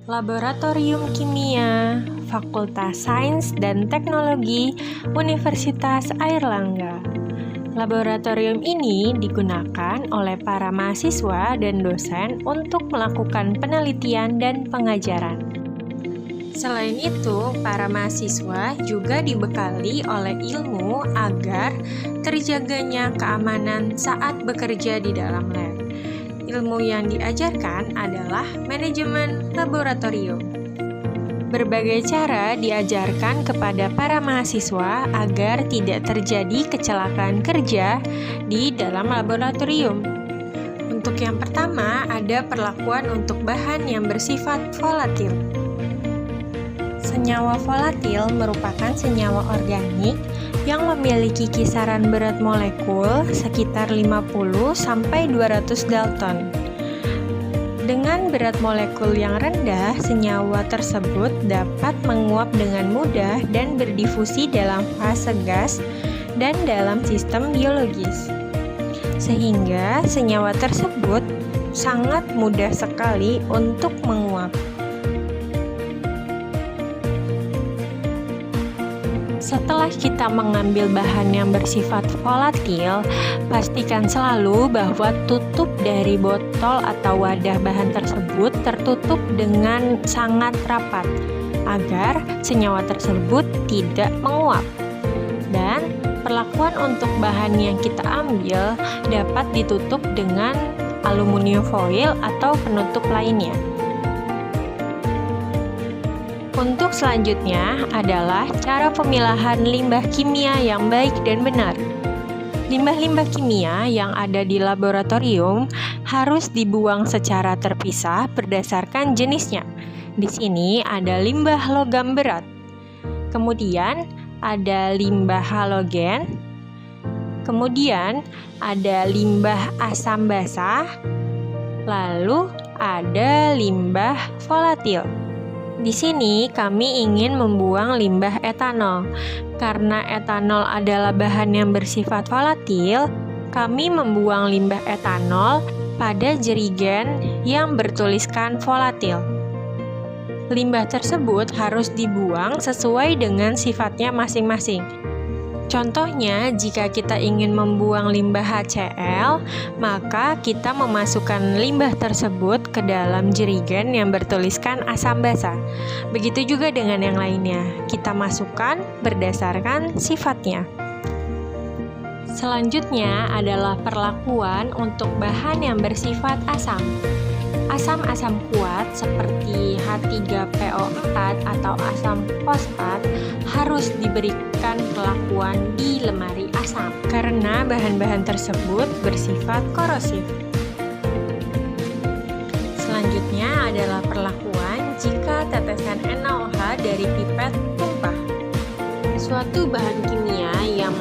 Laboratorium Kimia, Fakultas Sains dan Teknologi, Universitas Airlangga. Laboratorium ini digunakan oleh para mahasiswa dan dosen untuk melakukan penelitian dan pengajaran. Selain itu, para mahasiswa juga dibekali oleh ilmu agar terjaganya keamanan saat bekerja di dalam lab. Ilmu yang diajarkan adalah manajemen laboratorium. Berbagai cara diajarkan kepada para mahasiswa agar tidak terjadi kecelakaan kerja di dalam laboratorium. Untuk yang pertama, ada perlakuan untuk bahan yang bersifat volatil. Senyawa volatil merupakan senyawa organik yang memiliki kisaran berat molekul sekitar 50-200 dalton. Dengan berat molekul yang rendah, senyawa tersebut dapat menguap dengan mudah dan berdifusi dalam fase gas dan dalam sistem biologis. Sehingga senyawa tersebut sangat mudah sekali untuk menguap. Setelah kita mengambil bahan yang bersifat volatil, pastikan selalu bahwa tutup dari botol atau wadah bahan tersebut tertutup dengan sangat rapat agar senyawa tersebut tidak menguap. Dan perlakuan untuk bahan yang kita ambil dapat ditutup dengan aluminium foil atau penutup lainnya. Untuk selanjutnya adalah cara pemilahan limbah kimia yang baik dan benar. Limbah-limbah kimia yang ada di laboratorium harus dibuang secara terpisah berdasarkan jenisnya. Di sini ada limbah logam berat. Kemudian ada limbah halogen. Kemudian ada limbah asam basa. Lalu ada limbah volatil. Di sini kami ingin membuang limbah etanol. Karena etanol adalah bahan yang bersifat volatil, kami membuang limbah etanol pada jerigen yang bertuliskan volatil. Limbah tersebut harus dibuang sesuai dengan sifatnya masing-masing. Contohnya, jika kita ingin membuang limbah HCl, maka kita memasukkan limbah tersebut ke dalam jerigen yang bertuliskan asam basa. Begitu juga dengan yang lainnya, kita masukkan berdasarkan sifatnya. Selanjutnya adalah perlakuan untuk bahan yang bersifat asam. Asam-asam kuat seperti H3PO4 atau asam fosfat harus diberikan perlakuan di lemari asam karena bahan-bahan tersebut bersifat korosif. Selanjutnya adalah perlakuan jika tetesan NaOH dari pipet tumpah. Suatu bahan kimia yang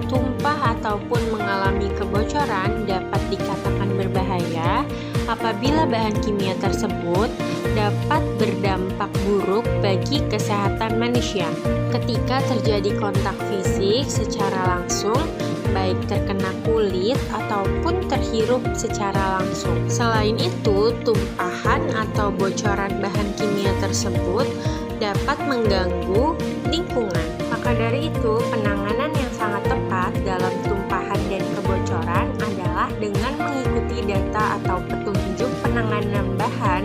tumpah ataupun mengalami kebocoran dapat dikatakan berbahaya apabila bahan kimia tersebut dapat berdampak buruk bagi kesehatan manusia ketika terjadi kontak fisik secara langsung, baik terkena kulit ataupun terhirup secara langsung. Selain itu, tumpahan atau bocoran bahan kimia tersebut dapat mengganggu lingkungan. Maka dari itu, penanganan yang sangat tepat dalam tumpahan dan kebocoran adalah dengan mengikuti data atau petunjuk penanganan bahan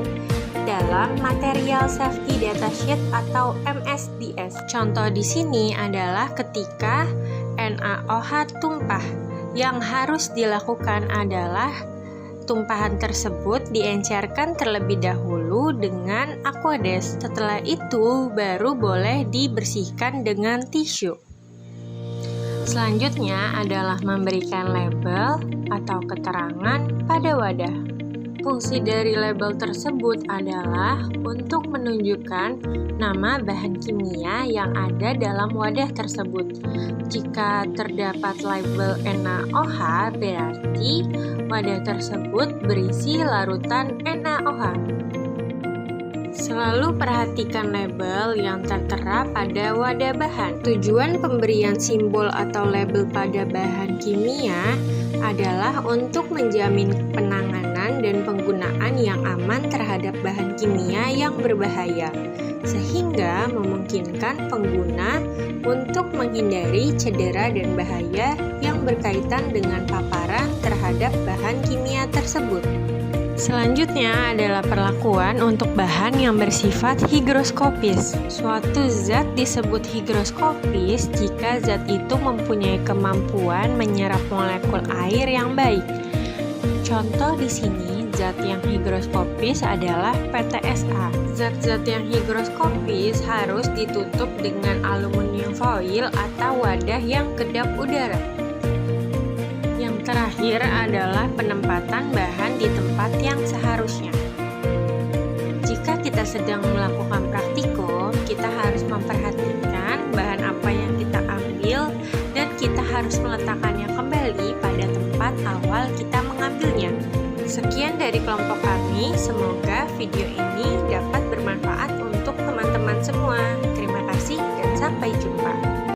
dalam Material Safety Data Sheet atau MSDS. Contoh di sini adalah ketika NaOH tumpah. Yang harus dilakukan adalah tumpahan tersebut diencerkan terlebih dahulu dengan Aquades. Setelah itu baru boleh dibersihkan dengan tisu. Selanjutnya adalah memberikan label atau keterangan pada wadah. Fungsi dari label tersebut adalah untuk menunjukkan nama bahan kimia yang ada dalam wadah tersebut. Jika terdapat label NaOH, berarti wadah tersebut berisi larutan NaOH. Selalu perhatikan label yang tertera pada wadah bahan. Tujuan pemberian simbol atau label pada bahan kimia adalah untuk menjamin penanganan dan penggunaan penggunaan yang aman terhadap bahan kimia yang berbahaya, sehingga memungkinkan pengguna untuk menghindari cedera dan bahaya yang berkaitan dengan paparan terhadap bahan kimia tersebut. Selanjutnya adalah perlakuan untuk bahan yang bersifat higroskopis. Suatu zat disebut higroskopis jika zat itu mempunyai kemampuan menyerap molekul air yang baik. Contoh di sini, zat yang higroskopis adalah PTSA. Zat-zat yang higroskopis harus ditutup dengan aluminium foil atau wadah yang kedap udara. Yang terakhir adalah penempatan bahan di tempat yang seharusnya. Jika kita sedang melakukan praktikum, kita harus memperhatikan bahan apa yang kita ambil dan kita harus meletakkannya kembali pada tempat awal kita mengambilnya. Sekian dari kelompok kami, semoga video ini dapat bermanfaat untuk teman-teman semua. Terima kasih dan sampai jumpa.